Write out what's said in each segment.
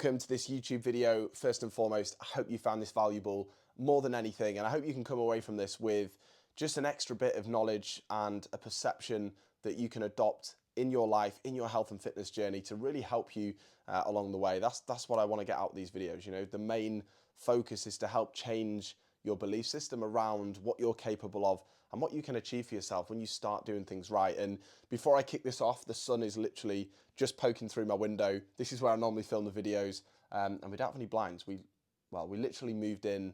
Welcome to this YouTube video. First and foremost, I hope you found this valuable more than anything, and I hope you can come away from this with just an extra bit of knowledge and a perception that you can adopt in your life, in your health and fitness journey to really help you along the way. That's what I want to get out of these videos. You know, the main focus is to help change your belief system around what you're capable of and what you can achieve for yourself when you start doing things right. And before I kick this off, the sun is literally just poking through my window. This is where I normally film the videos, and we don't have any blinds. We literally moved in.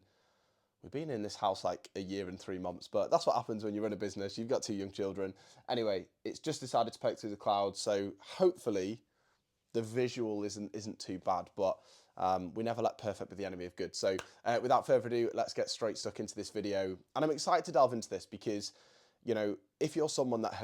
We've been in this house like a year and 3 months, but that's what happens when you run a business. You've got 2 young children. Anyway, it's just decided to poke through the clouds, so hopefully the visual isn't too bad, but we never let perfect be the enemy of good. So without further ado, let's get straight stuck into this video. And I'm excited to delve into this because, you know, if you're someone that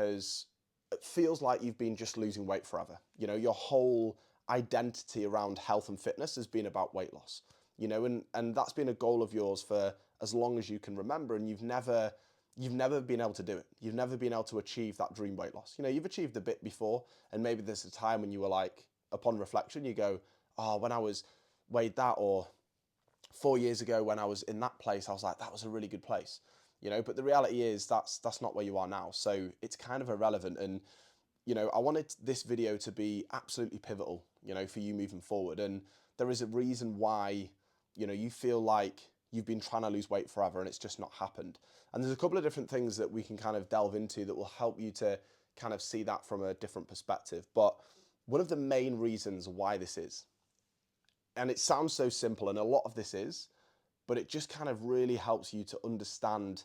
feels like you've been just losing weight forever, you know, your whole identity around health and fitness has been about weight loss, you know, and that's been a goal of yours for as long as you can remember, and you've never been able to do it. You've never been able to achieve that dream weight loss. You know, you've achieved a bit before, and maybe there's a time when you were like, upon reflection, you go, oh, when I was weighed that, or 4 years ago when I was in that place, I was like, that was a really good place, you know. But the reality is that's not where you are now. So it's kind of irrelevant. And, you know, I wanted this video to be absolutely pivotal, you know, for you moving forward. And there is a reason why, you know, you feel like you've been trying to lose weight forever and it's just not happened. And there's a couple of different things that we can kind of delve into that will help you to kind of see that from a different perspective. But one of the main reasons why this is, and it sounds so simple, and a lot of this is, but it just kind of really helps you to understand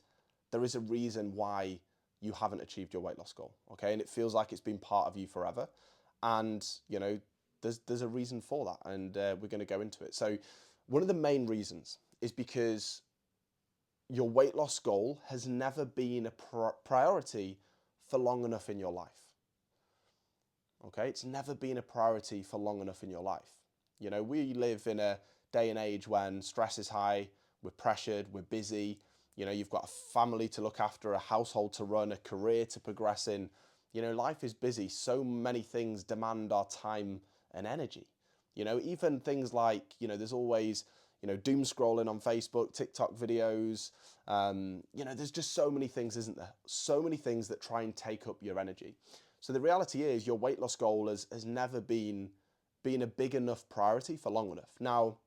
there is a reason why you haven't achieved your weight loss goal, okay? And it feels like it's been part of you forever. And, you know, there's a reason for that, and we're going to go into it. So one of the main reasons is because your weight loss goal has never been a priority for long enough in your life. Okay, it's never been a priority for long enough in your life. You know, we live in a day and age when stress is high, we're pressured, we're busy. You know, you've got a family to look after, a household to run, a career to progress in. You know, life is busy. So many things demand our time and energy. You know, even things like, you know, there's always, you know, doom scrolling on Facebook, TikTok videos. You know, there's just so many things, isn't there? So many things that try and take up your energy. So the reality is your weight loss goal has never been a big enough priority for long enough. Now,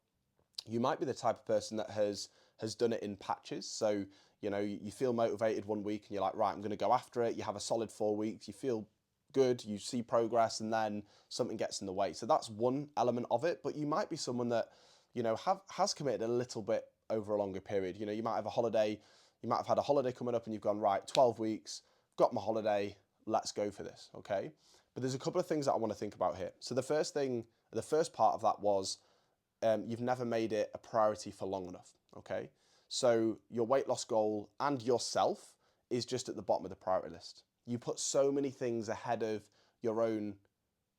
you might be the type of person that has done it in patches. So, you know, you feel motivated one week and you're like, right, I'm going to go after it. You have a solid 4 weeks, you feel good, you see progress, and then something gets in the way. So that's one element of it. But you might be someone that, you know, has committed a little bit over a longer period. You know, you might have a holiday, you might have had a holiday coming up and you've gone, right, 12 weeks, got my holiday, let's go for this, okay? But there's a couple of things that I want to think about here. So the first part of that was you've never made it a priority for long enough, okay? So your weight loss goal and yourself is just at the bottom of the priority list. You put so many things ahead of your own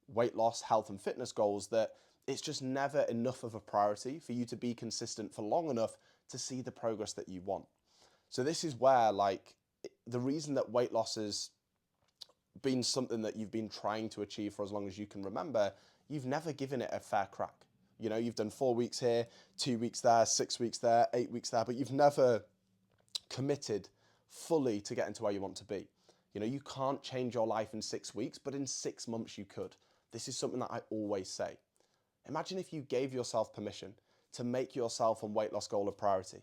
weight loss, health and fitness goals that it's just never enough of a priority for you to be consistent for long enough to see the progress that you want. So this is where, like, the reason that weight loss has been something that you've been trying to achieve for as long as you can remember, you've never given it a fair crack. You know, you've done 4 weeks here, 2 weeks there, 6 weeks there, 8 weeks there, but you've never committed fully to getting to where you want to be. You know, you can't change your life in 6 weeks, but in 6 months you could. This is something that I always say. Imagine if you gave yourself permission to make yourself and weight loss goal a priority,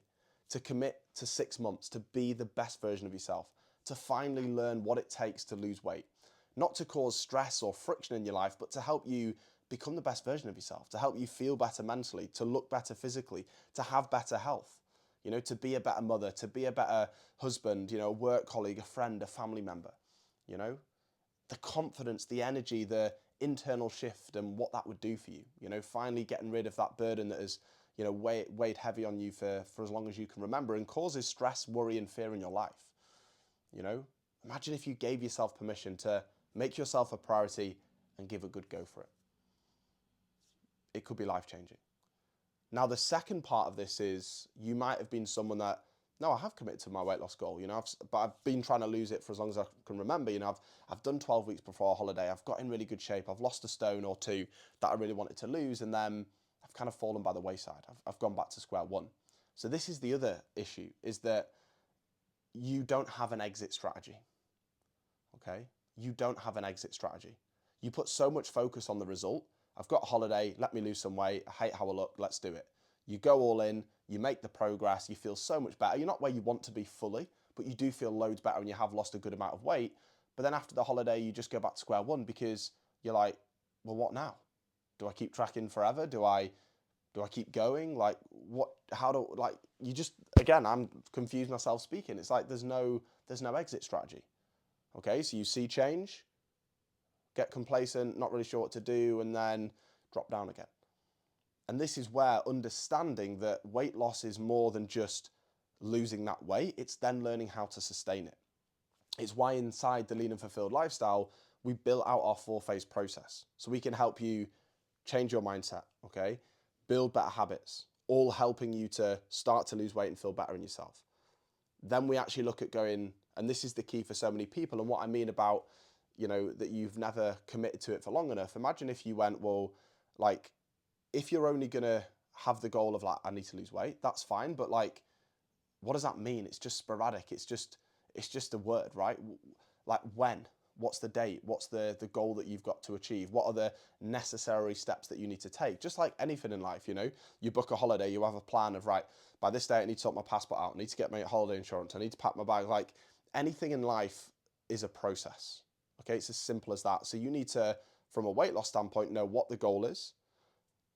to commit to 6 months, to be the best version of yourself, to finally learn what it takes to lose weight, not to cause stress or friction in your life, but to help you become the best version of yourself, to help you feel better mentally, to look better physically, to have better health, you know, to be a better mother, to be a better husband, you know, a work colleague, a friend, a family member, you know, the confidence, the energy, the internal shift and what that would do for you, you know, finally getting rid of that burden that has, you know, weighed heavy on you for as long as you can remember and causes stress, worry and fear in your life. You know, imagine if you gave yourself permission to make yourself a priority and give a good go for it. It could be life-changing. Now, the second part of this is you might have been someone that, no, I have committed to my weight loss goal, you know, but I've been trying to lose it for as long as I can remember. You know, I've done 12 weeks before a holiday. I've got in really good shape. I've lost a stone or two that I really wanted to lose. And then kind of fallen by the wayside. I've gone back to square one. So this is the other issue, is that you don't have an exit strategy, okay? You don't have an exit strategy. You put so much focus on the result. I've got a holiday, let me lose some weight, I hate how I look, let's do it. You go all in, you make the progress, you feel so much better. You're not where you want to be fully, but you do feel loads better and you have lost a good amount of weight. But then after the holiday, you just go back to square one because you're like, well, what now? Do I keep tracking forever? Do I keep going? Like, what, how do, like, you just, again, I'm confused myself speaking. It's like, there's no exit strategy. Okay, so you see change, get complacent, not really sure what to do, and then drop down again. And this is where understanding that weight loss is more than just losing that weight, it's then learning how to sustain it. It's why inside the Lean and Fulfilled Lifestyle, we built out our 4-phase process. So we can help you change your mindset, okay? Build better habits, all helping you to start to lose weight and feel better in yourself. Then we actually look at going, and this is the key for so many people, and what I mean about, you know, that you've never committed to it for long enough. Imagine if you went, well, like, if you're only gonna have the goal of like, I need to lose weight, that's fine, but like, what does that mean? It's just sporadic. It's just a word, right? Like when? What's the date? What's the goal that you've got to achieve? What are the necessary steps that you need to take? Just like anything in life, you know, you book a holiday, you have a plan of, right, by this day I need to sort my passport out, I need to get my holiday insurance, I need to pack my bag. Like anything in life is a process, okay? It's as simple as that. So you need to, from a weight loss standpoint, know what the goal is.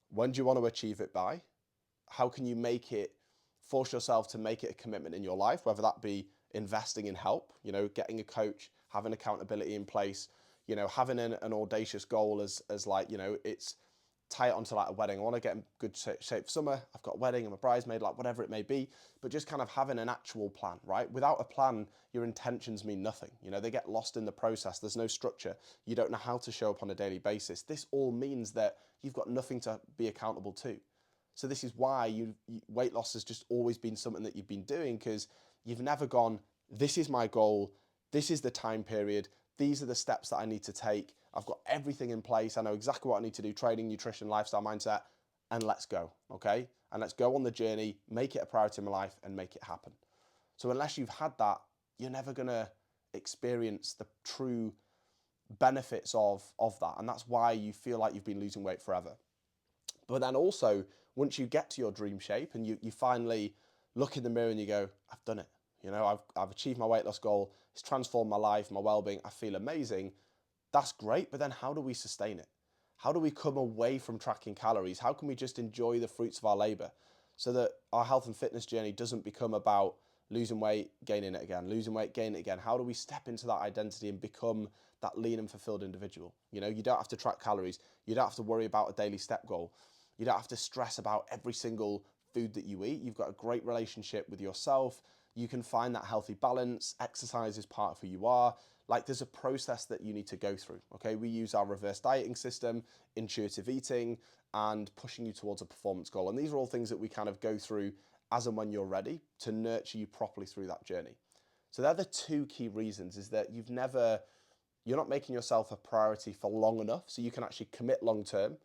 When do you want to achieve it by? How can you make it, force yourself to make it a commitment in your life, whether that be investing in help, you know, getting a coach, having accountability in place, you know, having an audacious goal as like, you know, it's tie it onto like a wedding. I want to get in good shape for summer. I've got a wedding, I'm a bridesmaid, like whatever it may be, but just kind of having an actual plan, right? Without a plan, your intentions mean nothing. You know, they get lost in the process. There's no structure. You don't know how to show up on a daily basis. This all means that you've got nothing to be accountable to. So this is why weight loss has just always been something that you've been doing, because you've never gone, this is my goal, this is the time period, these are the steps that I need to take, I've got everything in place, I know exactly what I need to do, training, nutrition, lifestyle, mindset, and let's go, okay? And let's go on the journey, make it a priority in my life and make it happen. So unless you've had that, you're never gonna experience the true benefits of that. And that's why you feel like you've been losing weight forever. But then also, once you get to your dream shape and you finally look in the mirror and you go, I've done it. You know, I've achieved my weight loss goal. It's transformed my life, my well-being. I feel amazing. That's great. But then how do we sustain it? How do we come away from tracking calories? How can we just enjoy the fruits of our labor so that our health and fitness journey doesn't become about losing weight, gaining it again, losing weight, gaining it again? How do we step into that identity and become that lean and fulfilled individual? You know, you don't have to track calories. You don't have to worry about a daily step goal. You don't have to stress about every single food that you eat. You've got a great relationship with yourself. You can find that healthy balance. Exercise is part of who you are. Like there's a process that you need to go through, okay? We use our reverse dieting system, intuitive eating, and pushing you towards a performance goal. And these are all things that we kind of go through as and when you're ready to nurture you properly through that journey. So they're the two key reasons, is that you're not making yourself a priority for long enough so you can actually commit long term,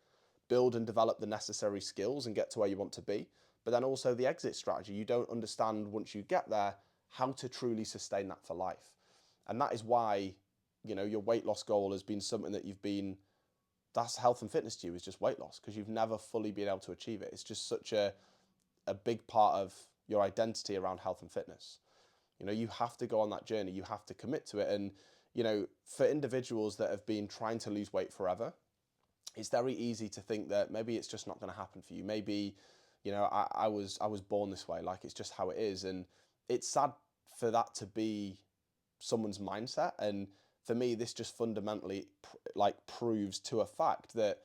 build and develop the necessary skills and get to where you want to be. But then also the exit strategy. You don't understand once you get there how to truly sustain that for life. And that is why, you know, your weight loss goal has been something that that's health and fitness to you, is just weight loss, because you've never fully been able to achieve it. It's just such a big part of your identity around health and fitness. You know, you have to go on that journey. You have to commit to it. And, you know, for individuals that have been trying to lose weight forever, it's very easy to think that maybe it's just not going to happen for you. Maybe, you know, I was born this way, like it's just how it is. And it's sad for that to be someone's mindset. And for me, this just fundamentally proves to a fact that,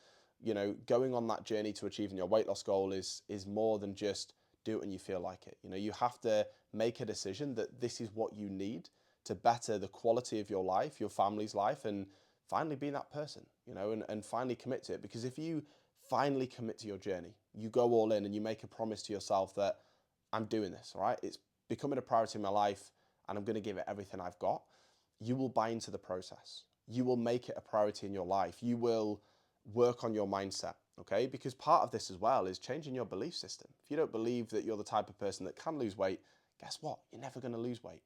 you know, going on that journey to achieving your weight loss goal is more than just do it when you feel like it. You know, you have to make a decision that this is what you need to better the quality of your life, your family's life, and finally be that person, you know, and finally commit to it. Because if you finally commit to your journey, you go all in and you make a promise to yourself that I'm doing this, all right? It's becoming a priority in my life and I'm going to give it everything I've got. You will buy into the process. You will make it a priority in your life. You will work on your mindset. Okay, because part of this as well is changing your belief system. If you don't believe that you're the type of person that can lose weight, guess what? You're never going to lose weight.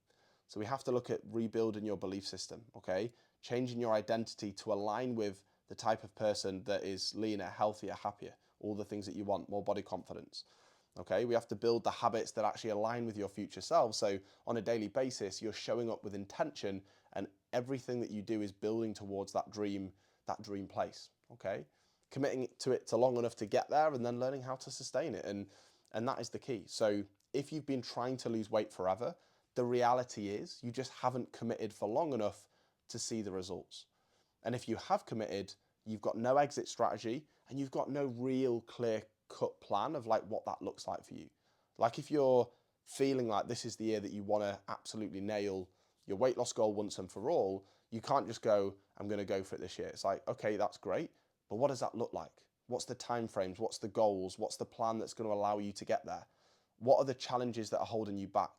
So we have to look at rebuilding your belief system, okay? Changing your identity to align with the type of person that is leaner, healthier, happier, all the things that you want, more body confidence. Okay, we have to build the habits that actually align with your future self. So on a daily basis, you're showing up with intention, and everything that you do is building towards that dream place. Okay, committing to it to long enough to get there, and then learning how to sustain it, and that is the key. So if you've been trying to lose weight forever, the reality is you just haven't committed for long enough to see the results. And if you have committed, you've got no exit strategy, and you've got no real clear cut plan of like what that looks like for you. Like if you're feeling like this is the year that you want to absolutely nail your weight loss goal once and for all, you can't just go, I'm going to go for it this year. It's like, okay, that's great, but what does that look like? What's the timeframes? What's the goals? What's the plan that's going to allow you to get there? What are the challenges that are holding you back?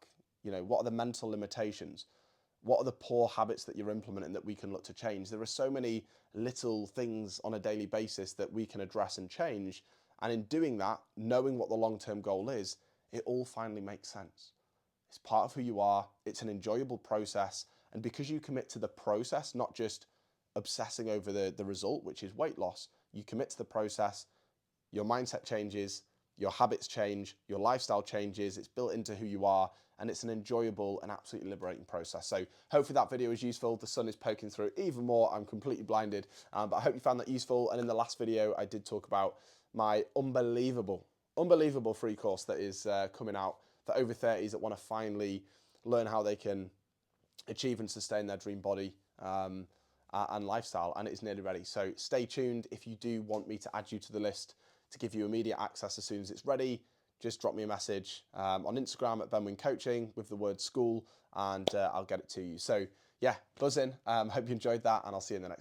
You know, what are the mental limitations? What are the poor habits that you're implementing that we can look to change? There are so many little things on a daily basis that we can address and change. And in doing that, knowing what the long-term goal is, it all finally makes sense. It's part of who you are. It's an enjoyable process. And because you commit to the process, not just obsessing over the result, which is weight loss, you commit to the process, your mindset changes, your habits change, your lifestyle changes, it's built into who you are, and it's an enjoyable and absolutely liberating process. So hopefully that video was useful. The sun is poking through even more. I'm completely blinded, but I hope you found that useful. And in the last video, I did talk about my unbelievable free course that is coming out for over 30s that want to finally learn how they can achieve and sustain their dream body and lifestyle, and it is nearly ready. So stay tuned. If you do want me to add you to the list to give you immediate access as soon as it's ready, just drop me a message on Instagram at Ben Winn Coaching with the word school, and I'll get it to you. So yeah, buzz in. Hope you enjoyed that, and I'll see you in the next